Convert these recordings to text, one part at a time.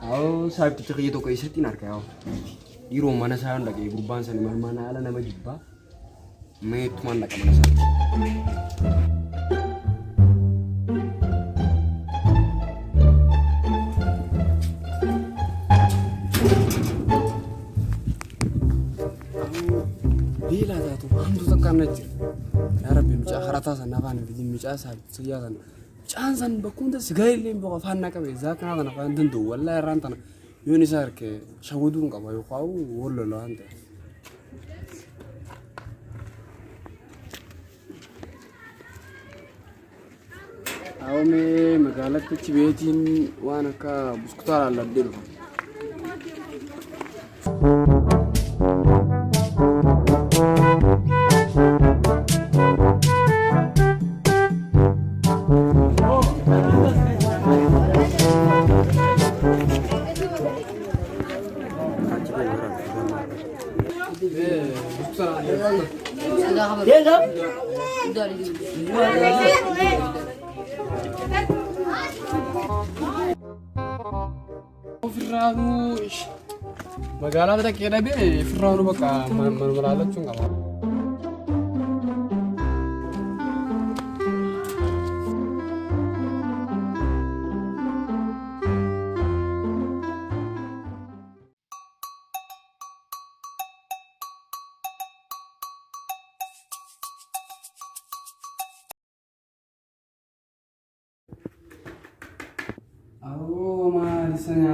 أو سايب تتخيل توكي ستين أركاو يروم mana sayang lagi gurbaan sani mana ala nama jibba me tuman lagi mana sayang bila jatuh hantu tekan aja ya Rabbi macam harata sana apa nih jadi macam saya kan jangan bakunda segala yang bawa fana kabe zakna kan apa tentu wallah rantana yoni sar ke shawudun ka bayo qaw wollo lo ante awme magalat ci betin wana ka buskutara la delu Firranu magala kita kira be Firranu baka marmalalat chung apa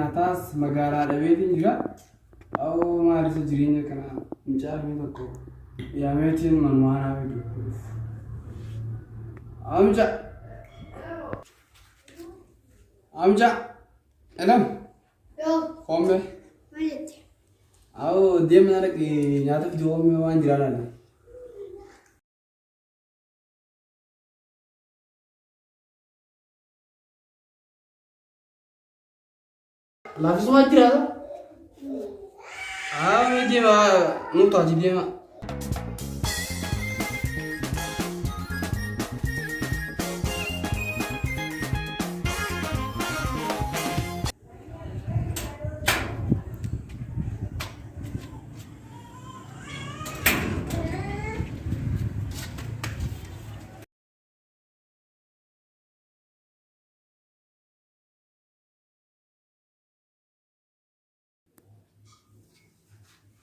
atas magara ada wedding juga, aku mari sejirinya kena mencari itu kok, ya metin mana itu, amca, elam, kombe, aku dia menarik di nyata video kami wawancara. Lagi semua tidak ada. Dia mah nuntut aja dia mah.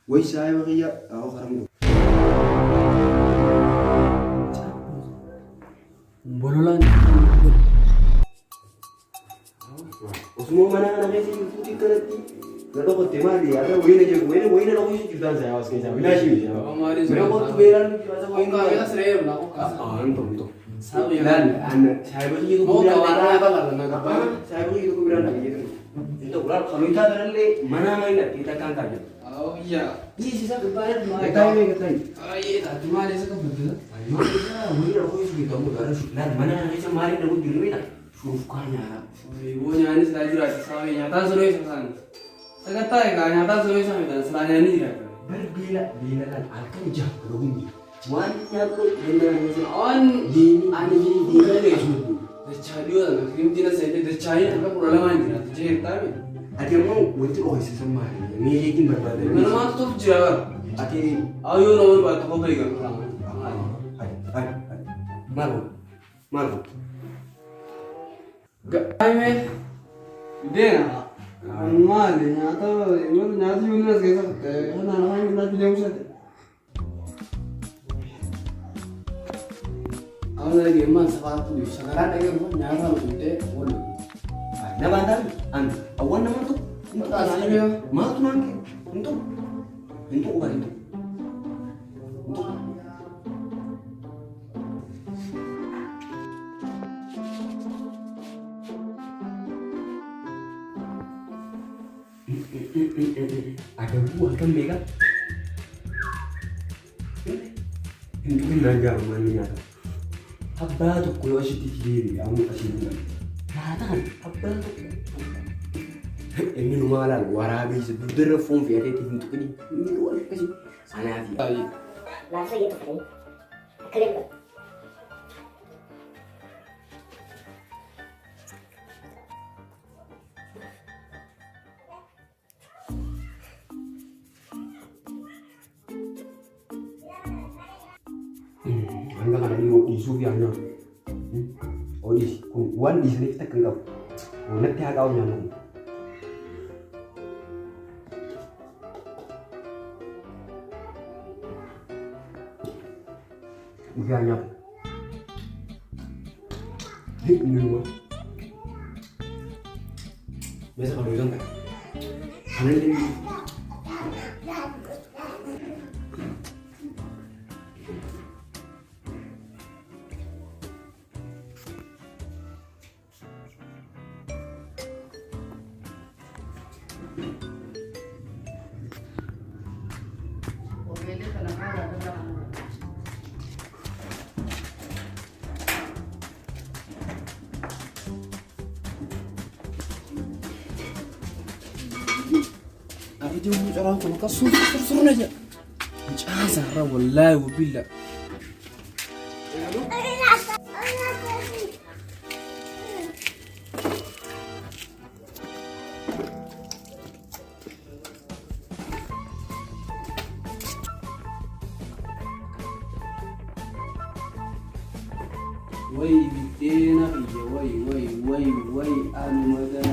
ويش هاي وغيا أو خرمو بولولان اسمه mana namanya sih itu dikati kalau kau temari ada wina lo sih jutaan saya awas kerja bila sih mereka kau tuh beran masa kau enggak kita sering melakukan itu dan saya beri itu mau kawan apa apa saya beri itu beran lagi gitu itu kalau kita terlalu mana main kita kan kaji oh iya sih saya kebayar ketai oh iya cuma ada sekebetul iya wina lo sih gitu kamu harus dan mana nanti semari aku di rumah Sufkanya, ibu nyanyi selagi rasa sami nyata suruh sekarang. Saya kata ya kan nyata suruh sami dan selanya ini tidak. Berbila kan akan jauh lebih. Wanita tuh benar benar on di lagi sudah. Tercari orang krim tidak saya tercari apa problem aja. Tercari tapi. Ada mau untuk kau isi semari. Ini lagi berbeda. Mana mau tuh jaga. Ati ayo nomor buat kau berikan. Malu. Gak, dia normal, nyata juga kayak gitu. Anak-anak kita tidak usah. Awal lagi emang sepatu, sekarang lagi nyata udah boleh. Nah, bantal, awan nama tuh, mau tuh nangke, untuk apa itu? Untuk ada buah kan mega itu kan naga mannya apa tuh kalau sih dikiri kamu kasih bukan katakan apa tuh ini lumayan warabi sebenernya form via itu untuk ini luar kasih sana aja langsung gitu kan keren banget hanga kana dhiisuu fi aannan olis kun waan dhiisaniif takka hin qabu natti haa qabu nyaannu Udah nyap. Ini dua. Biasa kalau bilang kan. Aneh ini. Oke, ini kenapa ada Aku jauh bicara aku maka suruh aja. Cara wallahi wabillah. Wai bitena iya wai anu magana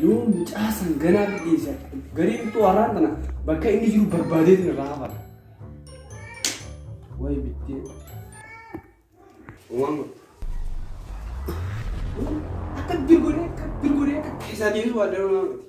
Yung mucaasan ganaa dhiyeessa. Gariin itu waraan kana bakka inni jiru barbaadeetiin irraa hafata. Wayi bittee. Uumama. Akka birgoonee akka keessaa deebisu waa daruu nama miti.